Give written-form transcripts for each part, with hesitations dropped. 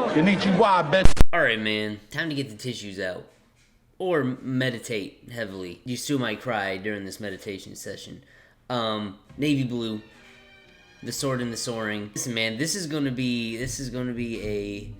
Konnichiwa, bitch. Alright, man. Time to get the tissues out. Or meditate heavily. You still might cry during this meditation session. Navy Blue. The Sword and the Soaring. Listen, man, this is gonna be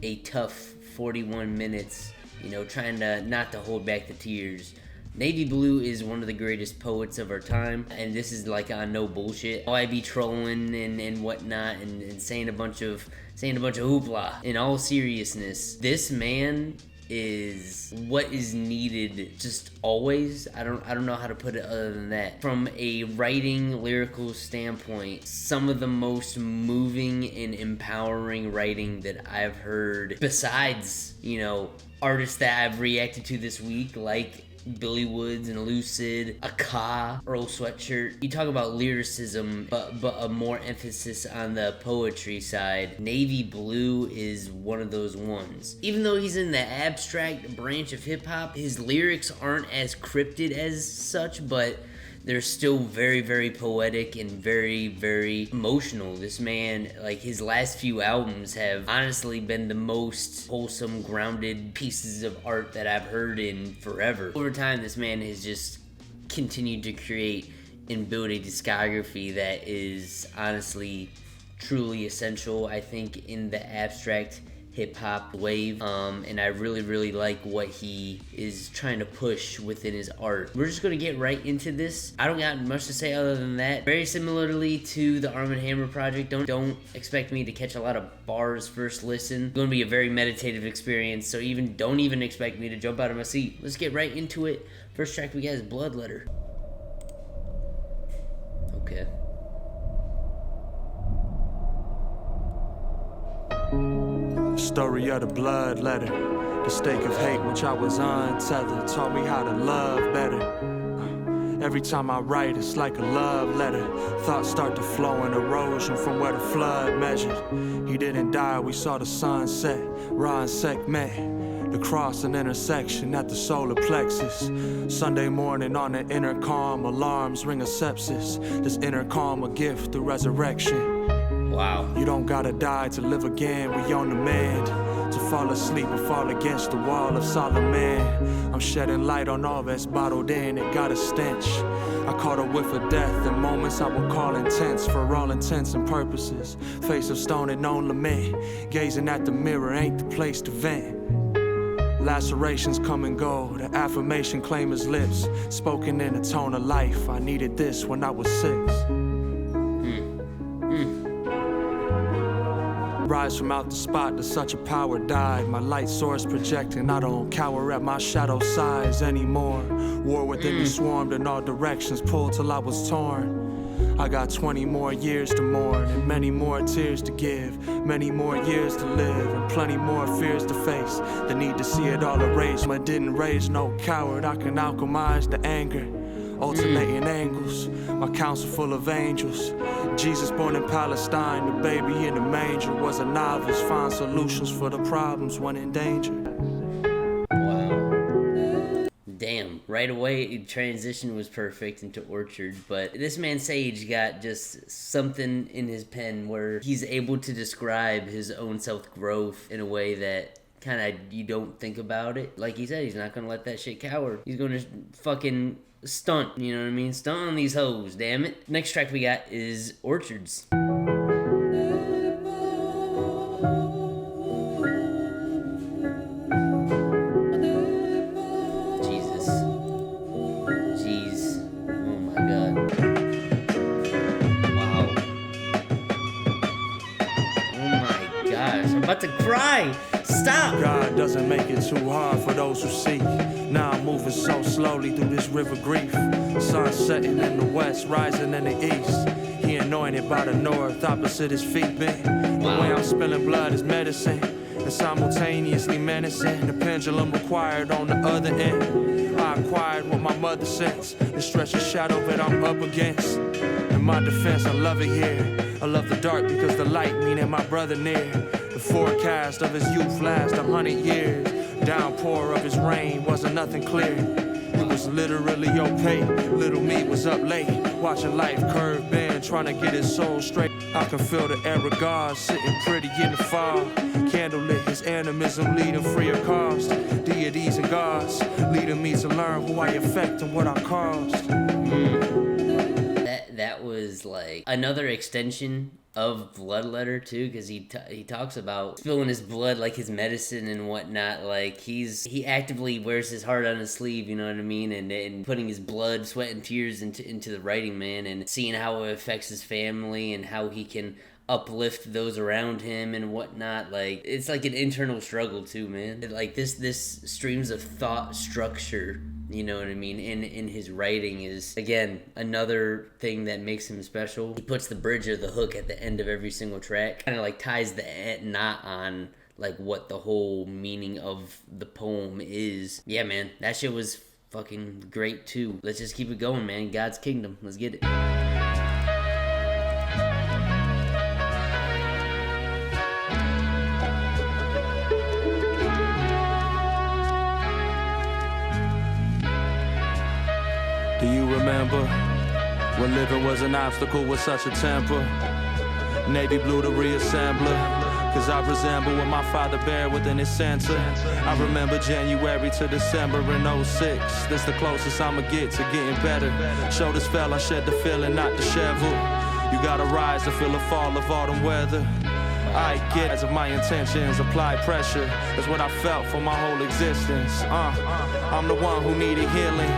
a tough 41 minutes, you know, trying to not to hold back the tears. Navy Blue is one of the greatest poets of our time, and this is like on no bullshit. I be trolling and whatnot and saying a bunch of hoopla. In all seriousness, this man is what is needed just always. I don't know how to put it other than that. From a writing lyrical standpoint, some of the most moving and empowering writing that I've heard, besides, you know, artists that I've reacted to this week, like Billy Woods and Lucid, Aka, Earl Sweatshirt. You talk about lyricism, but a more emphasis on the poetry side. Navy Blue is one of those ones. Even though he's in the abstract branch of hip-hop, his lyrics aren't as cryptid as such, but they're still very, very poetic and very, very emotional. This man, like, his last few albums have honestly been the most wholesome, grounded pieces of art that I've heard in forever. Over time, this man has just continued to create and build a discography that is honestly truly essential, I think, in the abstract hip-hop wave, and I really, really like what he is trying to push within his art. We're just gonna get right into this. I don't got much to say other than that. Very similarly to the Arm & Hammer project, don't expect me to catch a lot of bars first listen. It's gonna be a very meditative experience, so don't even expect me to jump out of my seat. Let's get right into it. First track we got is Bloodletter. Okay. Story of the blood letter, the stake of hate which I was untethered, taught me how to love better. Every time I write, it's like a love letter. Thoughts start to flow in erosion from where the flood measured. He didn't die, we saw the sunset, raw and sec met. The cross and intersection at the solar plexus. Sunday morning on the intercom, alarms ring of sepsis. This intercom a gift through resurrection. Wow. You don't gotta die to live again, we on demand. To fall asleep or fall against the wall of Solomon. I'm shedding light on all that's bottled in, it got a stench. I caught a whiff of death in moments I would call intense. For all intents and purposes, face of stone and known lament. Gazing at the mirror ain't the place to vent. Lacerations come and go, the affirmation claim his lips. Spoken in a tone of life, I needed this when I was 6. Rise from out the spot that such a power died. My light source projecting, I don't cower at my shadow size anymore. War within me swarmed in all directions, pulled till I was torn. I got 20 more years to mourn, and many more tears to give, many more years to live, and plenty more fears to face. The need to see it all erased, but didn't raise no coward. I can alchemize the anger, alternating angles, my counsel full of angels. Jesus born in Palestine, the baby in the manger. Was a novice, find solutions for the problems when in danger. Wow. Damn, right away transition was perfect into Orchard, but this man Sage got just something in his pen where he's able to describe his own self-growth in a way that kind of you don't think about it. Like he said, he's not gonna let that shit cower. He's gonna fucking stunt, you know what I mean? Stunt on these hoes, damn it. Next track we got is Orchards. Jesus. Jeez. Oh my god. Wow. Oh my gosh. I'm about to cry. Stop! God doesn't make it too hard for those who seek. Now I'm moving so slowly through this river grief. Sun setting in the west, rising in the east. He anointed by the north, opposite his feet bent. The way I'm spilling blood is medicine, and simultaneously menacing. The pendulum required on the other end. I acquired what my mother sends. The stretch of shadow that I'm up against. In my defense, I love it here. I love the dark because the light meaning my brother near. The forecast of his youth lasts 100 years. Downpour of his rain wasn't nothing clear. It was literally opaque. Little me was up late, watching life curve bend, trying to get his soul straight. I can feel the air of God sitting pretty in the fog. Candlelit Optimism leading free of cost. Deities and gods leading me to learn who I affect and what I caused. That was like another extension of Bloodletter too, because he talks about spilling his blood like his medicine and whatnot. Like he actively wears his heart on his sleeve, you know what I mean, and putting his blood, sweat, and tears into the writing, man, and seeing how it affects his family and how he can uplift those around him and whatnot. Like it's like an internal struggle too, man. Like this streams of thought structure, you know what I mean, in his writing is, again, another thing that makes him special. He puts the bridge or the hook at the end of every single track, kind of like ties the knot on like what the whole meaning of the poem is. Yeah, man, that shit was fucking great too. Let's just keep it going, man. God's Kingdom, let's get it. Do you remember when living was an obstacle with such a temper? Navy blue to reassembler, cause I resemble what my father bear within his center. I remember January to December in 06. This the closest I'ma get to getting better. Shoulders fell, I shed the feeling, not disheveled. You gotta rise to feel the fall of autumn weather. I get as of my intentions, apply pressure. That's what I felt for my whole existence. I'm the one who needed healing.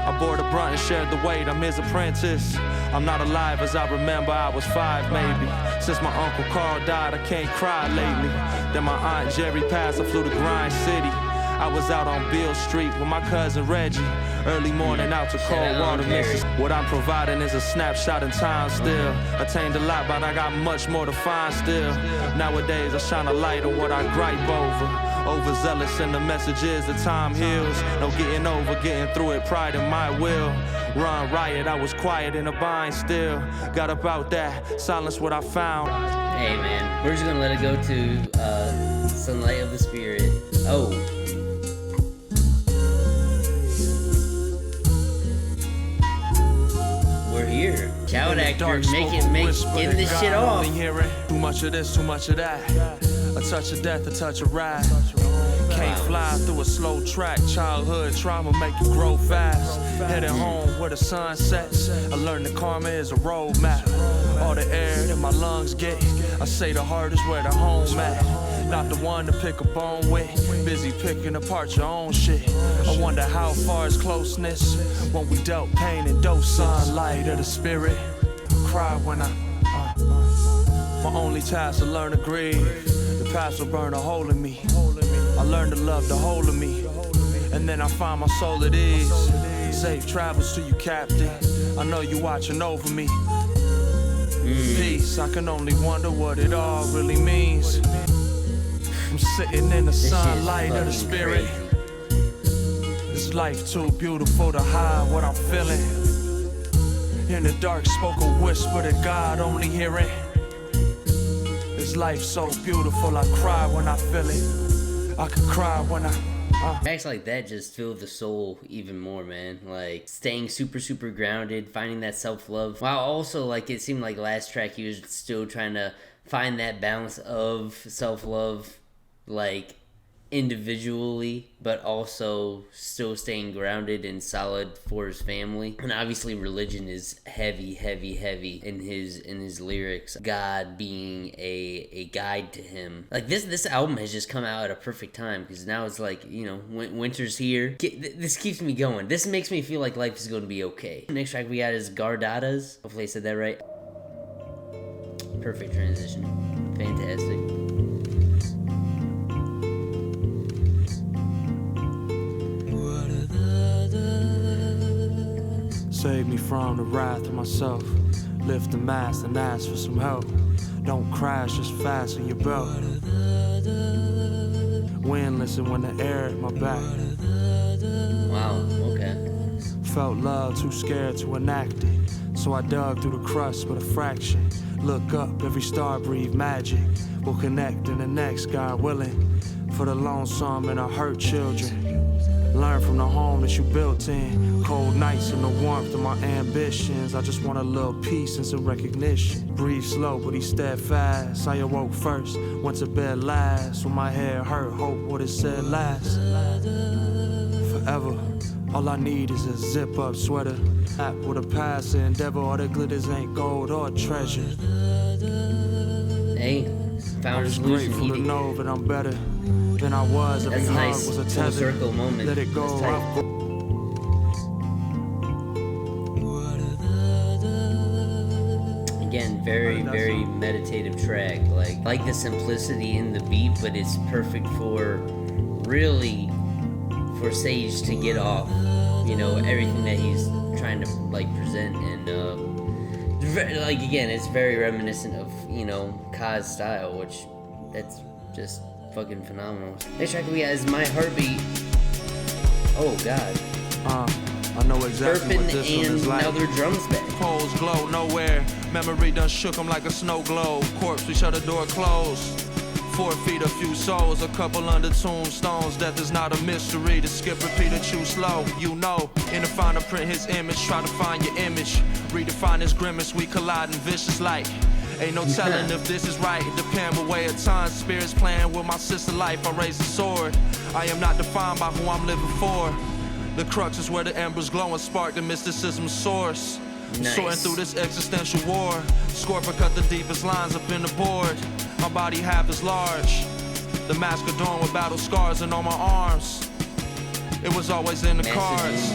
I bore the brunt and shared the weight, I'm his apprentice. I'm not alive as I remember, I was 5 maybe. Since my Uncle Carl died, I can't cry lately. Then my Aunt Jerry passed, I flew to Grind City. I was out on Beale Street with my cousin Reggie. Early morning out to cold water misses. What I'm providing is a snapshot in time still. Attained a lot, but I got much more to find still. Nowadays I shine a light on what I gripe over. Overzealous in the messages that time heals. No getting over, getting through it, pride in my will. Run riot, I was quiet in a bind still. Got about that, silence what I found. Hey man, we're just gonna let it go to Sunlight of the Spirit. Oh. We're here. Child actor, getting this shit off. Too much of this, too much of that. A touch of death, a touch of ride. Can't fly through a slow track. Childhood trauma make you grow fast. Heading home where the sun sets. I learned that karma is a roadmap. All the air that my lungs get, I say the heart is where the home at. Not the one to pick a bone with. Busy picking apart your own shit. I wonder how far is closeness when we dealt pain and dose. Sunlight of the spirit. Cry when my only task to learn to grieve. The past will burn a hole in me. I learned to love the whole of me. And then I find my soul at ease. Safe travels to you, Captain. I know you watching over me. Peace, I can only wonder what it all really means. I'm sitting in the sunlight of the spirit. This life too beautiful to hide what I'm feeling. In the dark spoke a whisper that God only hearing. This life so beautiful, I cry when I feel it. I could cry when Tracks like that just fill the soul even more, man. Like staying super grounded, finding that self-love, while also like it seemed like last track he was still trying to find that balance of self-love, like individually, but also still staying grounded and solid for his family. And obviously religion is heavy in his lyrics, God being a guide to him. Like this album has just come out at a perfect time, because now it's like, you know, winter's here. This keeps me going. This makes me feel like life is going to be okay. The next track we got is Gardadas. Hopefully I said that right. Perfect transition. Fantastic. Save me from the wrath of myself. Lift the mast and ask for some help. Don't crash, just fasten your belt. Windless and when the air at my back. Wow, okay. Felt love, too scared to enact it. So I dug through the crust with a fraction. Look up, every star breathe magic. We'll connect in the next, God willing. For the lonesome and our hurt children. Learn from the home that you built in. Cold nights and the warmth of my ambitions. I just want a little peace and some recognition. Breathe slow, but he steadfast. I awoke first, went to bed last. When my head hurt, hope what it said last. Forever, all I need is a zip-up sweater. Hat with a past endeavor. All that glitters ain't gold or treasure. Hey, found a I'm solution. grateful to know that I'm better than I was. Every That's a hug nice was a full tether. circle moment. Let it go. That's tight. Again, very meditative track. Like the simplicity in the beat, but it's perfect for really for Sage to get off, you know, everything that he's trying to like present, and like again, it's very reminiscent of, you know, Kai's style, which that's just fucking phenomenal. Next track we got is My Heartbeat. Oh god. I know exactly what Burping this one and is like. now their drums back. Poles glow nowhere. Memory done shook 'em like a snow globe. Corpse, we shut the door closed. 4 feet, a few souls, a couple under tombstones. Death is not a mystery. To skip, repeat, or choose slow. You know, in the finer print, his image. Try to find your image. Redefine his grimace. We collide in vicious light. Ain't no telling if this is right. It depends what way of time. Spirits playing with my sister life. I raise the sword. I am not defined by who I'm living for. The crux is where the embers glow and spark the mysticism source. Nice. Sorting through this existential war. Scorpion cut the deepest lines up in the board. My body half is large. The mask adorned with battle scars and on my arms. It was always in the cards.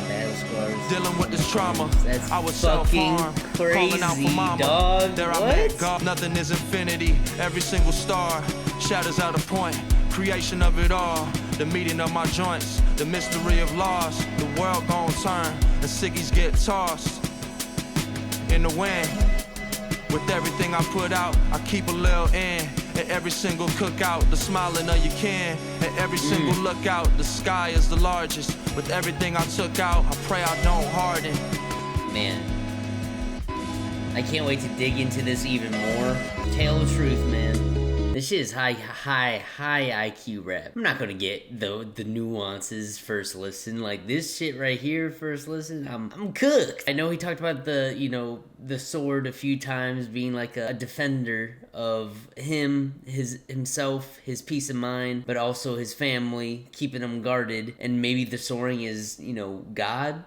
Dealing with this trauma. That's I was fucking self-harmed. crazy, Calling out for mama. dog. There What? I met God. Nothing is infinity. Every single star shatters out a point. Creation of it all. The meeting of my joints. The mystery of loss. The world gon' turn. And sickies get tossed in the wind. With everything I put out, I keep a little in. At every single cookout, the smiling of your kin. At every single lookout, the sky is the largest. With everything I took out, I pray I don't harden. Man, I can't wait to dig into this even more. Tale of Truth, man. This shit is high IQ rap. I'm not gonna get the nuances first listen. Like this shit right here, first listen, I'm cooked. I know he talked about the, you know, the sword a few times being like a defender of himself, his peace of mind, but also his family, keeping him guarded. And maybe the soaring is, you know, God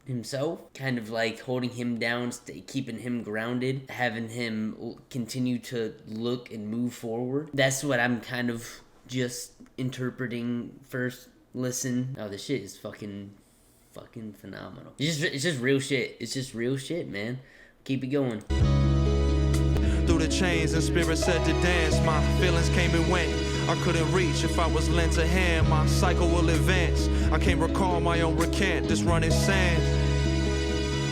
himself, kind of like holding him down, keeping him grounded, having him continue to look and move forward. That's what I'm kind of just interpreting first listen. Oh, this shit is fucking phenomenal. It's just real shit. It's just real shit, man. Keep it going. Through the chains and spirit said to dance. My feelings came and went. I couldn't reach if I was lent a hand. My cycle will advance. I can't recall my own recant. This running sand.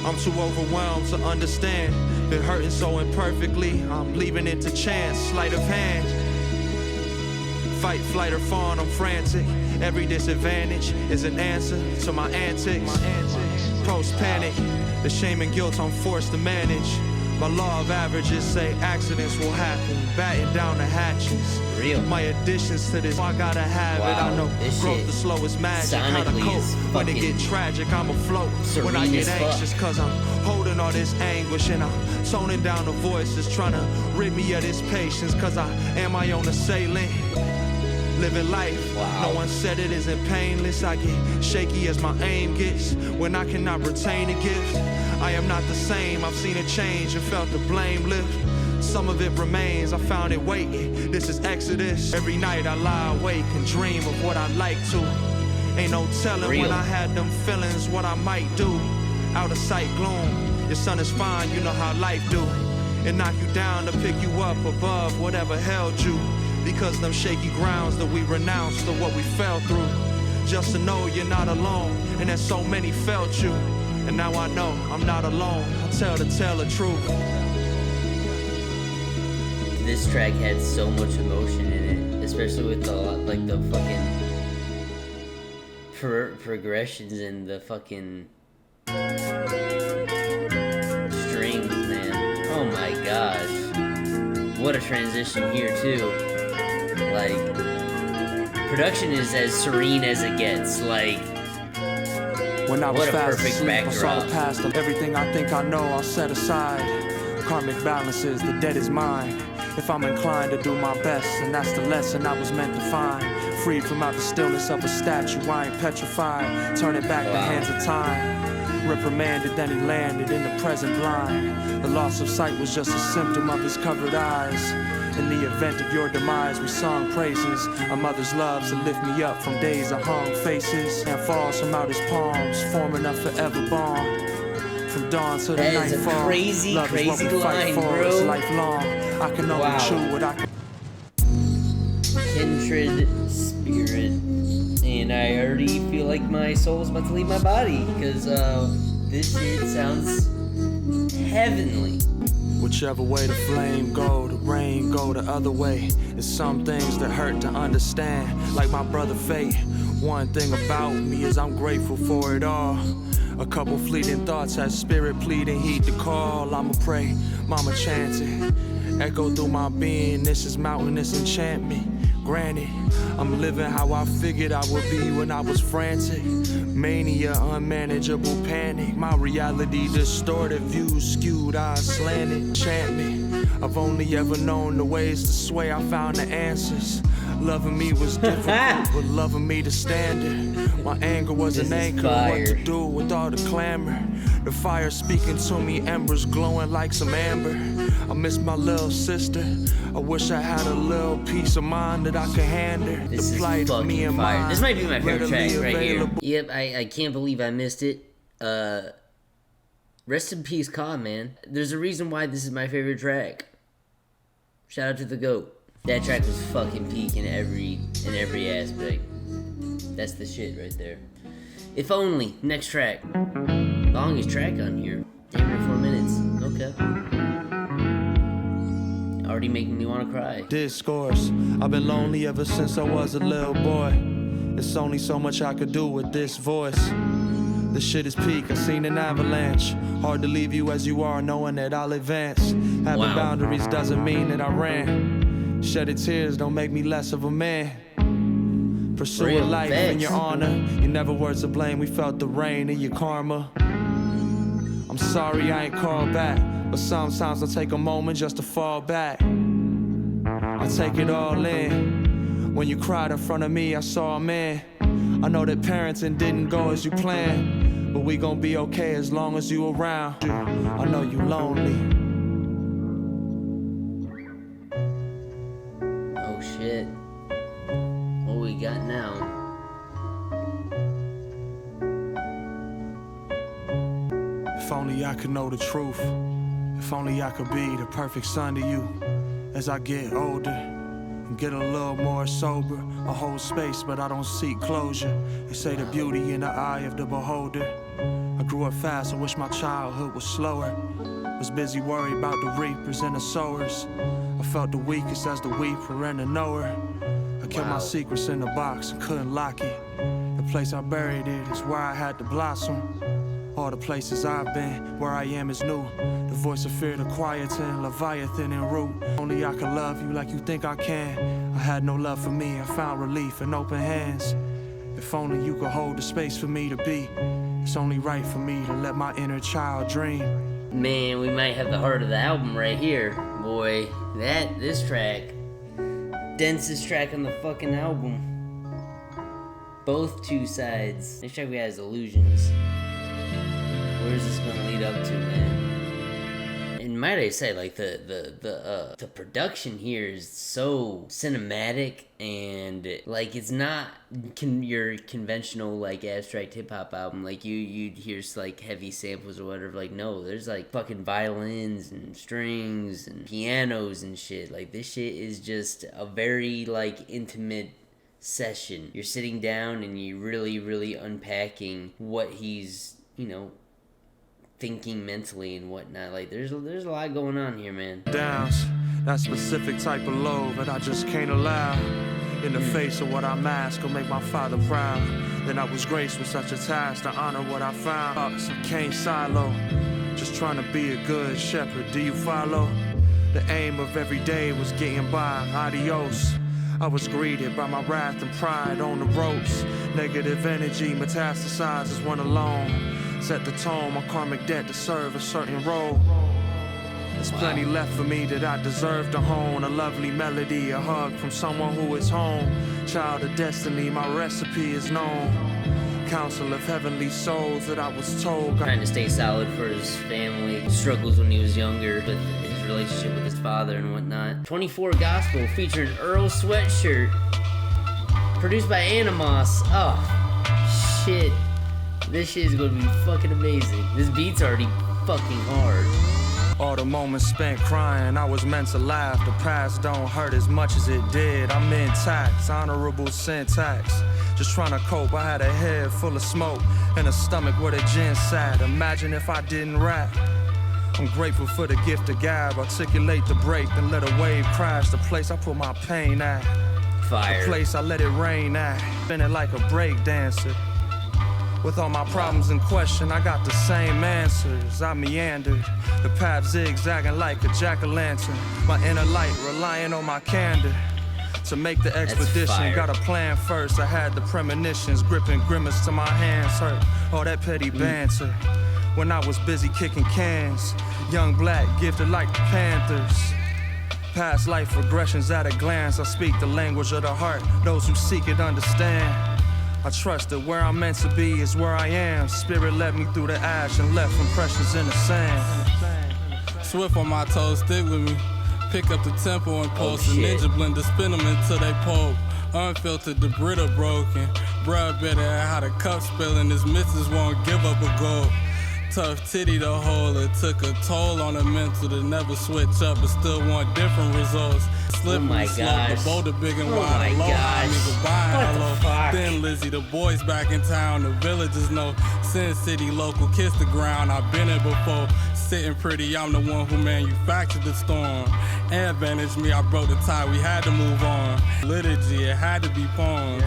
I'm too overwhelmed to understand. Been hurting so imperfectly. I'm leaving it to chance. Sleight of hand. Fight, flight, or fawn. I'm frantic. Every disadvantage is an answer to my antics. Post panic. The shame and guilt I'm forced to manage. My law of averages say accidents will happen. Batten down the hatches. Real. My additions to this, I gotta have it. I know growth the slowest magic. How to cope when it get tragic, I'm afloat. When I get anxious, cause I'm holding all this anguish. And I'm toning down the voices, trying to rid me of this patience. Cause I am my own assailant. Living life, no one said it isn't painless. I get shaky as my aim gets when I cannot retain a gift. I am not the same, I've seen a change and felt the blame lift. Some of it remains, I found it waiting. This is Exodus. Every night I lie awake and dream of what I'd like to. Ain't no telling when I had them feelings what I might do. Out of sight gloom, your sun is fine, you know how life do. It knock you down to pick you up above whatever held you. Because them shaky grounds that we renounced are what we fell through. Just to know you're not alone, and that so many felt you. And now I know I'm not alone. I tell the tale of truth. This track had so much emotion in it, especially with the fucking progressions and the fucking strings, man. Oh my gosh, what a transition here too. Like, production is as serene as it gets. Like, When I was What a fast perfect asleep, I saw the backdrop. past of everything I think I know, I'll set aside. Karmic balances, the debt is mine. If I'm inclined to do my best, and that's the lesson I was meant to find. Freed from out the stillness of a statue, I ain't petrified. Turning back the hands of time. Reprimanded, then he landed in the present blind. The loss of sight was just a symptom of his covered eyes. In the event of your demise, we sung praises. A mother's love to lift me up from days of hung faces. And falls from out his palms, forming a forever bond. From dawn to the That is nightfall. a crazy, Love is what crazy we fight line, for, bro. it's lifelong. I can only chew what I can. Kindred Spirit. And I already feel like my soul's about to leave my body, because this shit sounds heavenly. Whichever way the flame go, the rain go the other way. It's some things that hurt to understand, like my brother Fate. One thing about me is I'm grateful for it all. A couple fleeting thoughts had spirit pleading, heed the call. I'ma pray, mama chanted, echo through my being. This is mountainous enchantment. Granted, I'm living how I figured I would be when I was frantic. Mania, unmanageable panic. My reality distorted, views skewed, eyes slanted. Enchantment. I've only ever known the ways to sway. I found the answers. Loving me was difficult, but loving me the standard. My anger was an anchor. What to do with all the clamor? The fire speaking to me, embers glowing like some amber. I miss my little sister. I wish I had a little peace of mind that I could handle. This The is plight of me fucking and fire. mine. This might be my favorite track readily right here. available. Yep, I can't believe I missed it. Rest in peace, Khan, man. There's a reason why this is my favorite track. Shout out to the GOAT. That track was fucking peak in every aspect. That's the shit right there. If only. Next track. Longest track on here. Damn near 4 minutes. Okay. Already making me want to cry. Discourse. I've been lonely ever since I was a little boy. It's only so much I could do with this voice. This shit is peak, I seen an avalanche. Hard to leave you as you are, knowing that I'll advance. Having boundaries doesn't mean that I ran. Shedding tears don't make me less of a man. Pursuing life in your honor. You never were to blame, we felt the rain in your karma. I'm sorry I ain't called back, but sometimes I take a moment just to fall back. I take it all in. When you cried in front of me, I saw a man. I know that parenting didn't go as you planned, but we gon' be okay as long as you around. I know you lonely. Oh shit. What we got now? If only I could know the truth. If only I could be the perfect son to you. As I get older and get a little more sober, I hold space but I don't seek closure. They say the beauty in the eye of the beholder. I grew up fast, I wish my childhood was slower. Was busy worried about the reapers and the sowers. I felt the weakest as the weeper and the knower. I kept my secrets in the box and couldn't lock it. The place I buried it is where I had to blossom. All the places I've been, where I am is new. The voice of fear, the quieting, Leviathan and root. Only I can love you like you think I can. I had no love for me, I found relief in open hands. If only you could hold the space for me to be. It's only right for me to let my inner child dream. Man, we might have the heart of the album right here. Boy, this track. Densest track on the fucking album. Both two sides. Next track we have is Illusions. Where's this gonna lead up to, man? And might I say, like, the production here is so cinematic, and like it's not your conventional like abstract hip hop album. Like you'd hear like heavy samples or whatever. Like no, there's like fucking violins and strings and pianos and shit. Like this shit is just a very like intimate session. You're sitting down and you really unpacking what he's, you know, thinking mentally and whatnot. Like there's a lot going on here, man. Downs, that specific type of low that I just can't allow. In the face of what I mask will make my father proud. Then I was graced with such a task to honor what I found. So can't silo, just trying to be a good shepherd. Do you follow? The aim of every day was getting by. Adios. I was greeted by my wrath and pride on the ropes. Negative energy metastasizes when alone. Set the tone, my karmic debt to serve a certain role. There's plenty left for me that I deserve to hone. A lovely melody, a hug from someone who is home. Child of destiny, my recipe is known. Counsel of heavenly souls that I was told. Trying to stay solid for his family. Struggles when he was younger with his relationship with his father and whatnot. 24 Gospel featured Earl Sweatshirt. Produced by Animos. Oh, shit. This shit is gonna be fucking amazing. This beat's already fucking hard. All the moments spent crying, I was meant to laugh. The past don't hurt as much as it did. I'm intact, honorable syntax. Just trying to cope, I had a head full of smoke and a stomach where the gin sat. Imagine if I didn't rap. I'm grateful for the gift of gab. Articulate the break, then let a wave crash. The place I put my pain at. Fire. The place I let it rain at. Spinning like a break dancer. With all my problems in question, I got the same answers. I meandered, the path zigzagging like a jack-o'-lantern. My inner light relying on my candor. To make the expedition, got a plan first. I had the premonitions, gripping grimace to my hands hurt. All that petty banter. When I was busy kicking cans, young black, gifted like the Panthers. Past life regressions at a glance. I speak the language of the heart. Those who seek it understand. I trust that where I'm meant to be is where I am. Spirit led me through the ash and left impressions in the sand. Swift on my toes, stick with me. Pick up the tempo and pulse. A ninja blender, spin them until they pulp. Unfiltered, the Brita broken. Bruh better at how the cup spilling. His missus won't give up a goal. Tough titty to hold, it took a toll on the mental to never switch up, but still want different results. Slippery, oh my gosh. The boulder big and oh wide, my low, high, nigga buying what low. the fuck? Then Lizzie, the boys back in town, the villagers know. Sin City local, kiss the ground, I've been it before. Sitting pretty, I'm the one who manufactured the storm. Advantage me, I broke the tie, we had to move on. Liturgy, it had to be poems.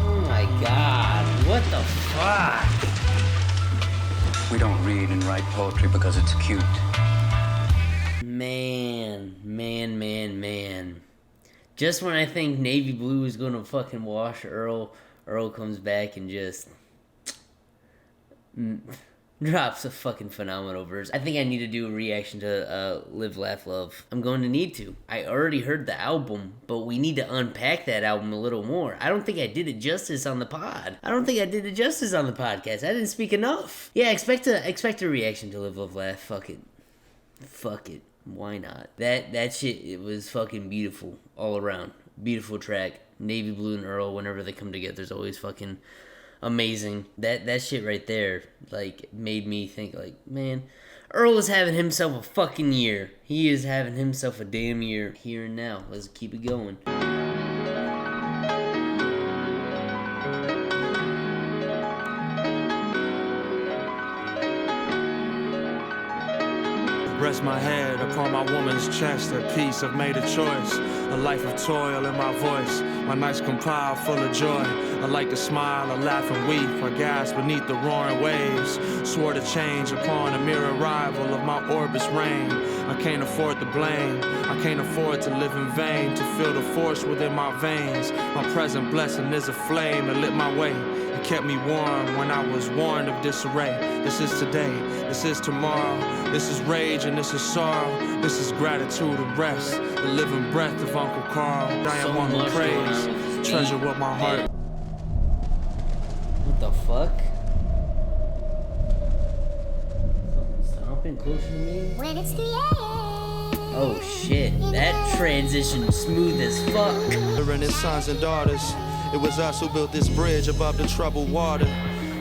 Oh my god, what the fuck? We don't read and write poetry because it's cute. Man. Just when I think Navy Blue is gonna fucking wash Earl comes back and just drops a fucking phenomenal verse. I think I need to do a reaction to Live, Laugh, Love. I'm going to need to. I already heard the album, but we need to unpack that album a little more. I don't think I did it justice on the pod. I don't think I did it justice on the podcast. I didn't speak enough. Yeah, expect a reaction to Live, Love, Laugh. Fuck it. Why not? That shit, it was fucking beautiful all around. Beautiful track. Navy Blue and Earl, whenever they come together, is always fucking amazing. That shit right there, like, made me think, like, man, Earl is having himself a fucking year. He is having himself a damn year here and now. Let's keep it going. Rest my head upon my woman's chest. At peace, I've made a choice. A life of toil in my voice. My nights compile full of joy. I like to smile, I laugh and weep. I gasp beneath the roaring waves. Swore to change upon a mere arrival of my orbit's reign. I can't afford the blame. I can't afford to live in vain. To feel the force within my veins. My present blessing is a flame that lit my way. It kept me warm when I was warned of disarray. This is today, this is tomorrow. This is rage and this is sorrow. This is gratitude and rest. The living breath of Uncle Carl. I am one who prays. Treasure with my heart. What the fuck? Something stomping closer to me? When it's created. Oh shit, that transition smooth as fuck. And his sons and daughters. It was us who built this bridge above the troubled water.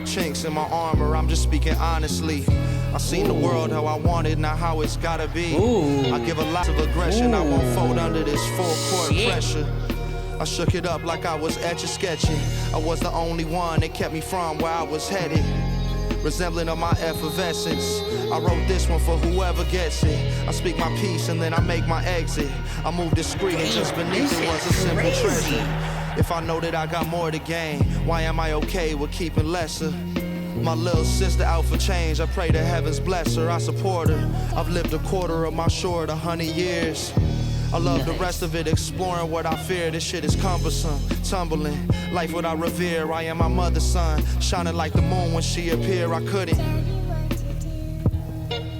Chinks in my armor, I'm just speaking honestly. I seen the world how I wanted, not how it's gotta be. Ooh. I give a lot of aggression, I won't fold under this full court Shit. pressure. I shook it up like I was etch-a-sketching. I was the only one that kept me from where I was headed. Resembling of my effervescence. I wrote this one for whoever gets it. I speak my piece and then I make my exit. I move discreet and just beneath it was a simple treasure. If I know that I got more to gain, why am I okay with keeping lesser? My little sister out for change, I pray the heavens bless her, I support her. I've lived a quarter of my short 100 years. I love the rest of it, exploring what I fear. This shit is cumbersome, tumbling. Life what I revere, I am my mother's son. Shining like the moon when she appeared, I couldn't.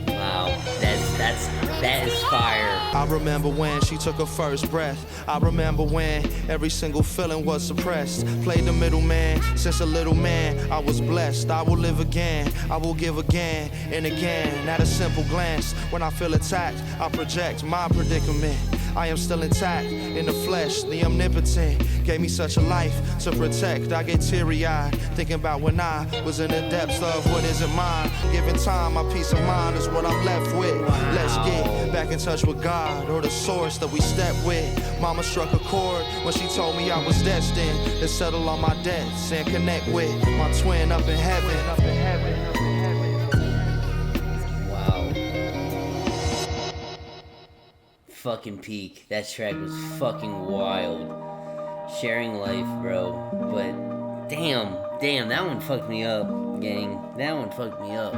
Wow, that is fire. I remember when she took her first breath. I remember when every single feeling was suppressed. Played the middleman since a little man. I was blessed. I will live again. I will give again and again. At a simple glance, when I feel attacked, I project my predicament. I am still intact in the flesh. The omnipotent gave me such a life to protect. I get teary-eyed thinking about when I was in the depths of what isn't mine. Given time, my peace of mind is what I'm left with. Let's get back in touch with God or the source that we step with. Mama struck a chord when she told me I was destined to settle all my debts and connect with my twin up in heaven. Fucking peak. That track was fucking wild. Sharing life, bro. But damn, that one fucked me up, gang. That one fucked me up.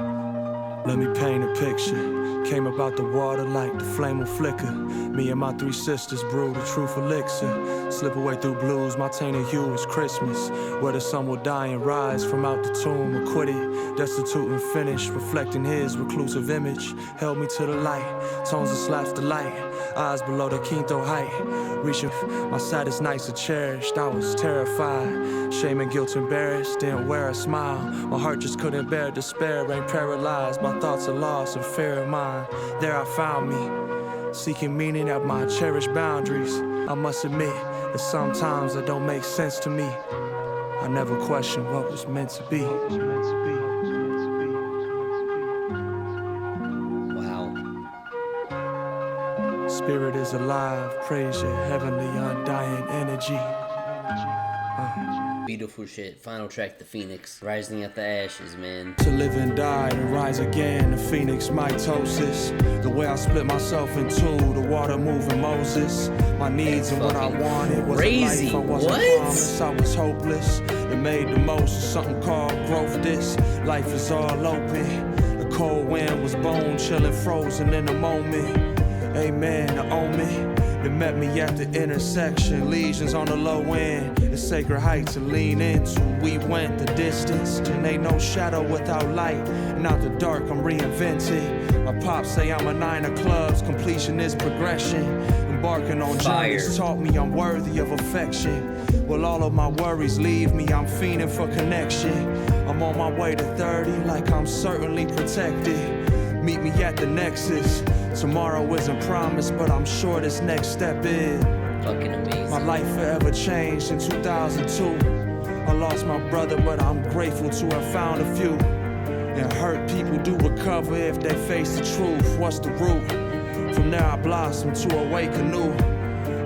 Let me paint a picture. Came about the water like the flame will flicker. Me and my 3 sisters brew the truth elixir. Slip away through blues, my tainted hue is Christmas. Where the sun will die and rise from out the tomb, acquitted, destitute and finished, reflecting his reclusive image. Held me to the light, tones and slaps the light. Eyes below the quinto height. Reaching my saddest nights are cherished. I was terrified, shame and guilt embarrassed. Didn't wear a smile. My heart just couldn't bear despair. Ain't paralyzed by thoughts of loss and fear of mine. There I found me, seeking meaning at my cherished boundaries. I must admit that sometimes it don't make sense to me. I never questioned what was meant to be. Spirit is alive, praise your heavenly undying energy. Beautiful shit. Final track, The Phoenix. Rising out the ashes, man. To live and die, to rise again, the phoenix mitosis. The way I split myself in two, the water moving Moses. My needs and what I wanted was crazy. A life I wasn't promised, I was hopeless. It made the most of something called growth. This life is all open. The cold wind was bone chilling, frozen in a moment. Amen, the omen that met me at the intersection. Legions on the low end, the sacred heights to lean into. We went the distance, and ain't no shadow without light. And out the dark, I'm reinvented. My pops say I'm a 9 of clubs, completion is progression. Embarking on journeys taught me I'm worthy of affection. Well, all of my worries leave me, I'm fiending for connection. I'm on my way to 30, like I'm certainly protected. Meet me at the nexus. Tomorrow isn't promised, but I'm sure this next step is. Fucking amazing. My life forever changed in 2002. I lost my brother, but I'm grateful to have found a few. And hurt people do recover if they face the truth. What's the root? From there I blossomed to a white canoe.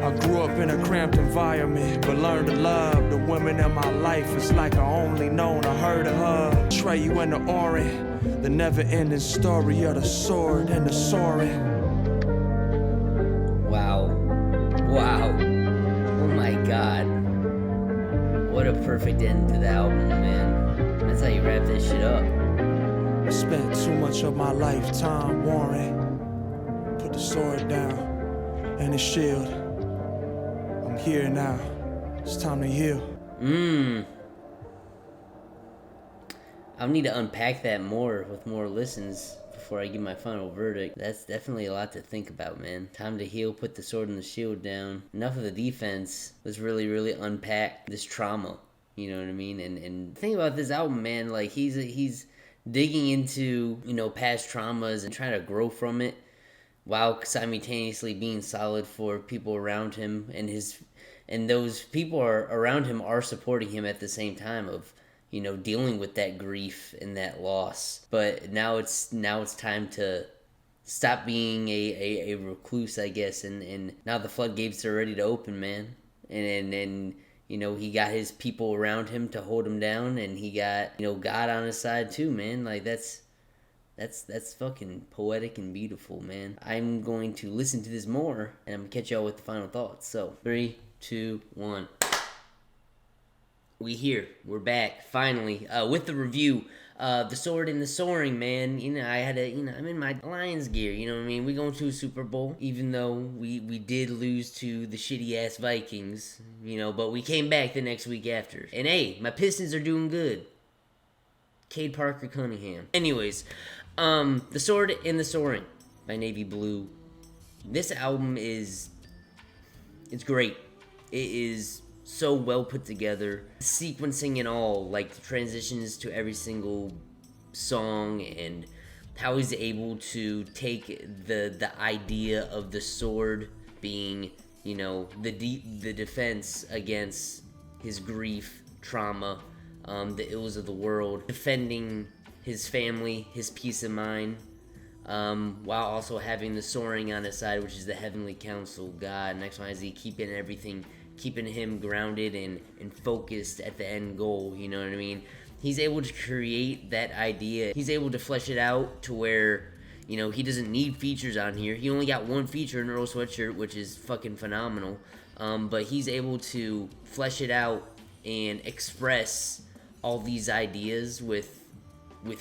I grew up in a cramped environment, but learned to love the women in my life. It's like I only known I heard of her. Tray you in the orange. The never-ending story of the sword and the soaring. Wow. Oh my god. What a perfect end to the album, man. That's how you wrap this shit up. I spent too much of my lifetime warring. Put the sword down and the shield. I'm here now. It's time to heal. I'll need to unpack that more with more listens before I give my final verdict. That's definitely a lot to think about, man. Time to heal, put the sword and the shield down. Enough of the defense. Let's really unpack this trauma. You know what I mean? And the thing about this album, man, like he's digging into, you know, past traumas and trying to grow from it while simultaneously being solid for people around him, and those people around him are supporting him at the same time of, you know, dealing with that grief and that loss. But now it's time to stop being a recluse, I guess, and now the floodgates are ready to open, man. And you know, he got his people around him to hold him down, and he got, you know, God on his side too, man. Like that's fucking poetic and beautiful, man. I'm going to listen to this more, and I'm gonna catch y'all with the final thoughts. So 3, 2, 1. We're back finally with the review. The Sword and the Soaring, man. I'm in my Lions gear. You know what I mean? We going to a Super Bowl, even though we did lose to the shitty ass Vikings. But we came back the next week after. And hey, my Pistons are doing good. Cade Parker Cunningham. Anyways, The Sword and the Soaring by Navy Blue. This album it's great. It is so well put together, sequencing and all, like the transitions to every single song, and how he's able to take the idea of the sword being, the defense against his grief, trauma, the ills of the world, defending his family, his peace of mind, while also having the soaring on his side, which is the heavenly council, God, and XYZ, keeping him grounded and focused at the end goal, you know what I mean? He's able to create that idea. He's able to flesh it out to where, he doesn't need features on here. He only got one feature in Earl Sweatshirt, which is fucking phenomenal. But he's able to flesh it out and express all these ideas with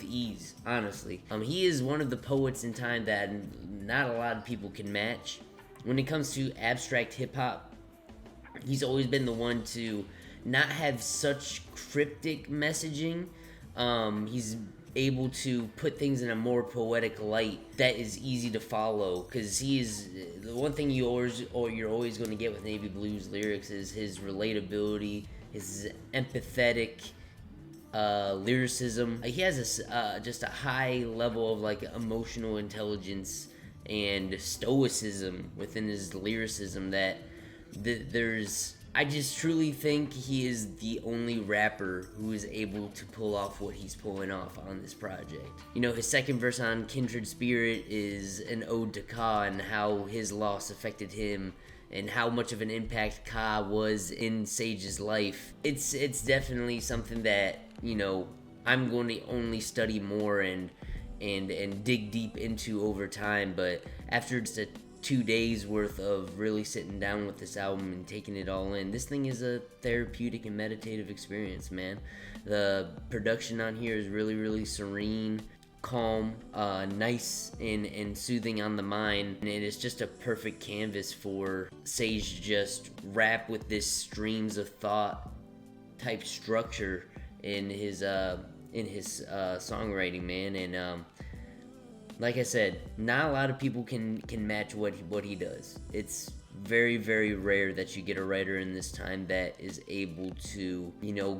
ease, honestly. He is one of the poets in time that not a lot of people can match. When it comes to abstract hip-hop, he's always been the one to not have such cryptic messaging. He's able to put things in a more poetic light that is easy to follow, because he is the one thing you're always going to get with Navy Blue's lyrics is his relatability, his empathetic lyricism. He has just a high level of like emotional intelligence and stoicism within his lyricism that I just truly think he is the only rapper who is able to pull off what he's pulling off on this project. His second verse on Kindred Spirit is an ode to Ka and how his loss affected him and how much of an impact Ka was in Sage's life. It's definitely something that, I'm going to only study more and dig deep into over time, but after just a 2 days worth of really sitting down with this album and taking it all in, this thing is a therapeutic and meditative experience, man. The production on here is really, really serene, calm, nice and soothing on the mind, and it is just a perfect canvas for Sage just rap with this streams of thought type structure in his songwriting, man. And like I said, not a lot of people can match what he does. It's very, very rare that you get a writer in this time that is able to,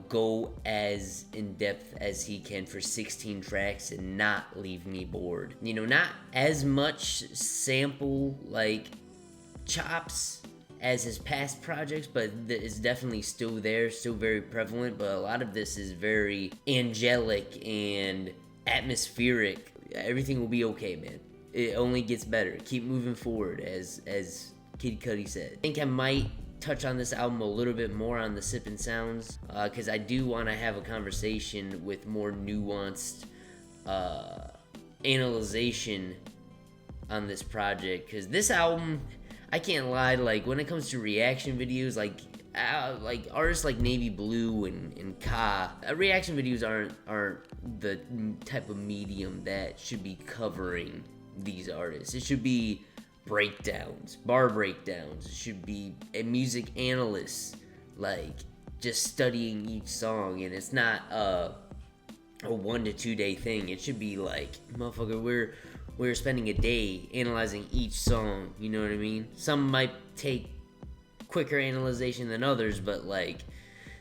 go as in depth as he can for 16 tracks and not leave me bored. Not as much sample like chops as his past projects, but it's definitely still there, still very prevalent. But a lot of this is very angelic and atmospheric. Everything will be okay, man. It only gets better. Keep moving forward, as Kid Cudi said. I think I might touch on this album a little bit more on the Sippin' Sounds, because I do want to have a conversation with more nuanced analyzation on this project, because this album, I can't lie, like when it comes to reaction videos, like artists like Navy Blue and Ka, reaction videos aren't the type of medium that should be covering these artists. It should be breakdowns, bar breakdowns. It should be a music analyst, like just studying each song, and it's not a 1 to 2 day thing. It should be like, motherfucker, we're spending a day analyzing each song, you know what I mean? Some might take quicker analyzation than others, but like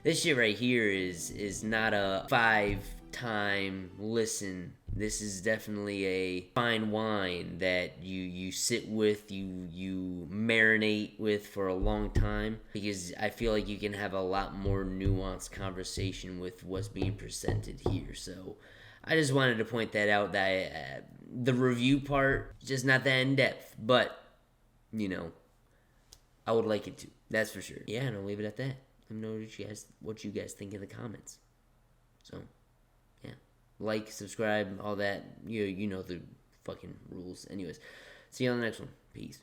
this shit right here is not a 5-time listen. This is definitely a fine wine that you sit with, you marinate with for a long time, because I feel like you can have a lot more nuanced conversation with what's being presented here. So I just wanted to point that out, that the review part is just not that in depth, but I would like it to. That's for sure. Yeah, and I'll leave it at that. Let me know what you guys think in the comments. So, yeah. Like, subscribe, all that. You know the fucking rules. Anyways, see you on the next one. Peace.